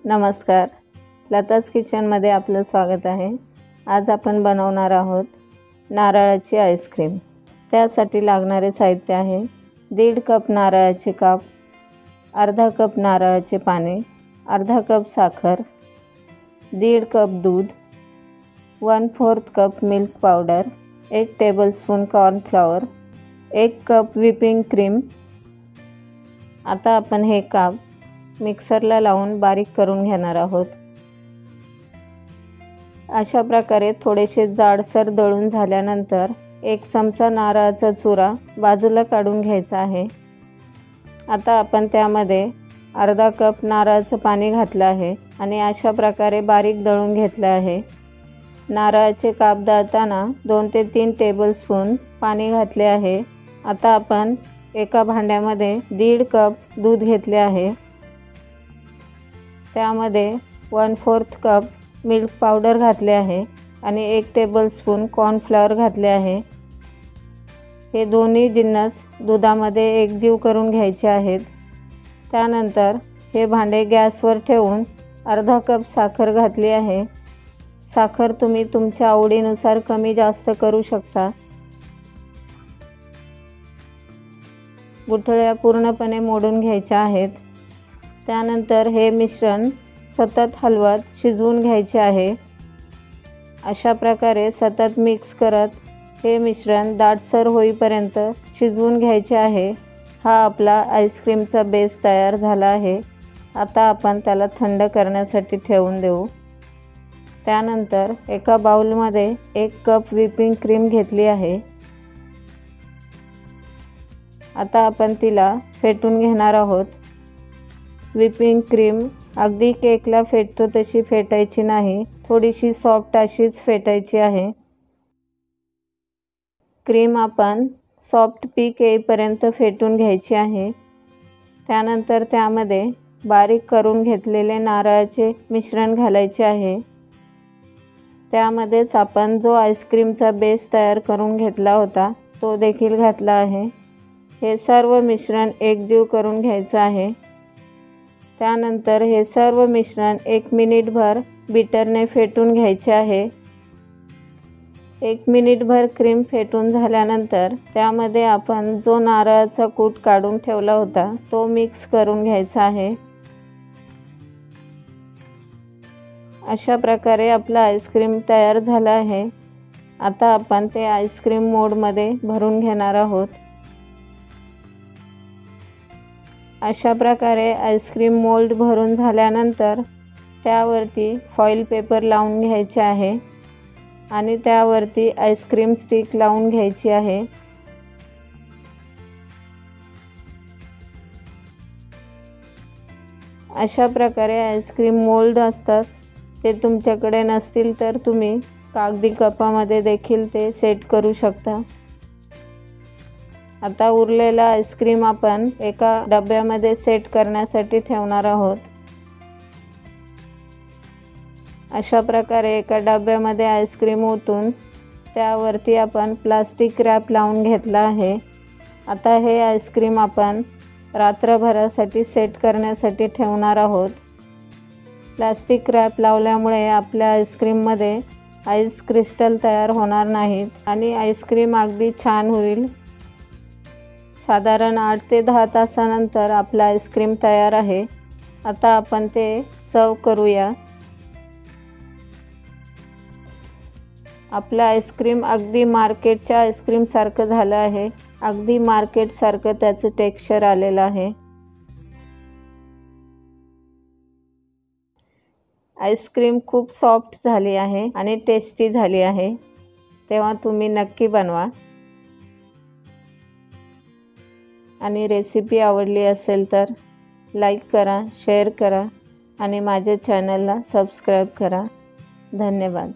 नमस्कार, लताज किचनमध्ये आपलं स्वागत आहे। आज आपण बनवणार आहोत नारळाची आईस्क्रीम। त्यासाठी लागणारे साहित्य आहे 1.5 कप नारळाचे काप, अर्धा कप नारळाचे पाणी, अर्धा कप साखर, 1.5 कप दूध, 1/4 cup milk powder, 1 tablespoon cornflour, 1 cup whipping cream. आता आपण हे काप मिक्सरला लावून बारीक करून घेणार आहोत। अशा प्रकारे थोडेसे जाडसर दळून झाल्यानंतर 1 चमचा नारळाचा चुरा बाजूला काढून घ्यायचा आहे। आता आपण त्यामध्ये अर्धा कप नारळाचं पाणी घातलं आहे आणि अशा प्रकारे बारीक दळून घेतलं आहे। नारळाचे काप दळताना 2 ते 3 टेबलस्पून पाणी घातले आहे। आता आपण एका भांड्यामध्ये 1.5 कप दूध घेतले आहे। त्यामध्ये 1/4 कप मिल्क पावडर घातले आहे आणि 1 टेबलस्पून कॉर्नफ्लॉवर घातले आहे। हे दोन्ही जिन्नस दुधामध्ये एकजीव करून घ्यायचे आहेत। त्यानंतर हे भांडे गॅसवर ठेवून अर्धा कप साखर घातली आहे। साखर तुम्ही तुमच्या आवडीनुसार कमी जास्त करू शकता। गुठळ्या पूर्णपणे मोडून घ्यायच्या आहेत। त्यानंतर हे मिश्रण सतत हलवत शिजवून घ्यायचे आहे। अशा प्रकारे सतत मिक्स करत हे मिश्रण दाटसर होईपर्यंत शिजवून घ्यायचे आहे। हा आपला आईस्क्रीमचा बेस तयार झाला आहे। आता आपण त्याला थंड करण्यासाठी ठेवून देऊ। त्यानंतर एका बाउलमध्ये 1 कप व्हिपिंग क्रीम घेतली आहे। आता आपण तिला फेटून घेणार आहोत। व्हिपिंग क्रीम अगदी केकला फेटतो तशी फेटायची नाही, थोडीशी सॉफ्ट अशीच फेटायची आहे। क्रीम आपण सॉफ्ट पीक येईपर्यंत फेटून घ्यायची आहे। त्यानंतर त्यामध्ये बारीक करून घेतलेले नारळाचे मिश्रण घालायचे आहे। त्यामध्येच आपण जो आईस्क्रीमचा बेस तयार करून घेतला होता तो देखील घातला आहे। हे सर्व मिश्रण एकजीव करून घ्यायचं आहे। त्यानंतर हे सर्व मिश्रण 1 मिनिटभर बीटरने फेटून घ्यायचे आहे। 1 मिनिटभर क्रीम फेटून झाल्यानंतर त्यामध्ये आपण जो नारळाचा कूट काढून ठेवला होता तो मिक्स करून घ्यायचा आहे। अशा प्रकारे आपला आईस्क्रीम तयार झाला आहे। आता आपण ते आईस्क्रीम मोडमध्ये भरून घेणार आहोत। अशा प्रकारे आईस्क्रीम मोल्ड भरून झाल्यानंतर त्यावरती फॉईल पेपर लावून घ्यायचे आहे आणि त्यावरती आईस्क्रीम स्टिक लावून घ्यायची आहे। अशा प्रकारे आईस्क्रीम मोल्ड असतात, ते तुमच्याकडे नसतील तर तुम्ही कागदी कपामध्ये देखील ते सेट करू शकता। आता उरलेला आईस्क्रीम आपण एका डब्यामध्ये सेट करण्यासाठी ठेवणार आहोत। अशा प्रकारे एका डब्यामध्ये आईस्क्रीम ओतून त्यावरती आपण प्लास्टिक रॅप लावून घेतला आहे। आता हे आईस्क्रीम आपण रात्रभरासाठी सेट करण्यासाठी ठेवणार आहोत। प्लास्टिक रॅप लावल्यामुळे आपल्या आईस्क्रीममध्ये आईस क्रिस्टल तयार होणार नाहीत आणि आईस्क्रीम अगदी छान होईल। साधारण 8 ते 10 तासानंतर आपला आईस्क्रीम तयार आहे। आता आपण ते सर्व करूया। आपलं आईस्क्रीम अगदी मार्केटच्या आईस्क्रीमसारखं झालं आहे। अगदी मार्केटसारखं त्याचं टेक्स्चर आलेलं आहे। आईस्क्रीम खूप सॉफ्ट झाली आहे आणि टेस्टी झाली आहे, तेव्हा तुम्ही नक्की बनवा। आणि रेसिपी आवडली असेल तर लाईक करा, शेअर करा आणि माझ्या चॅनलला सबस्क्राईब करा। धन्यवाद।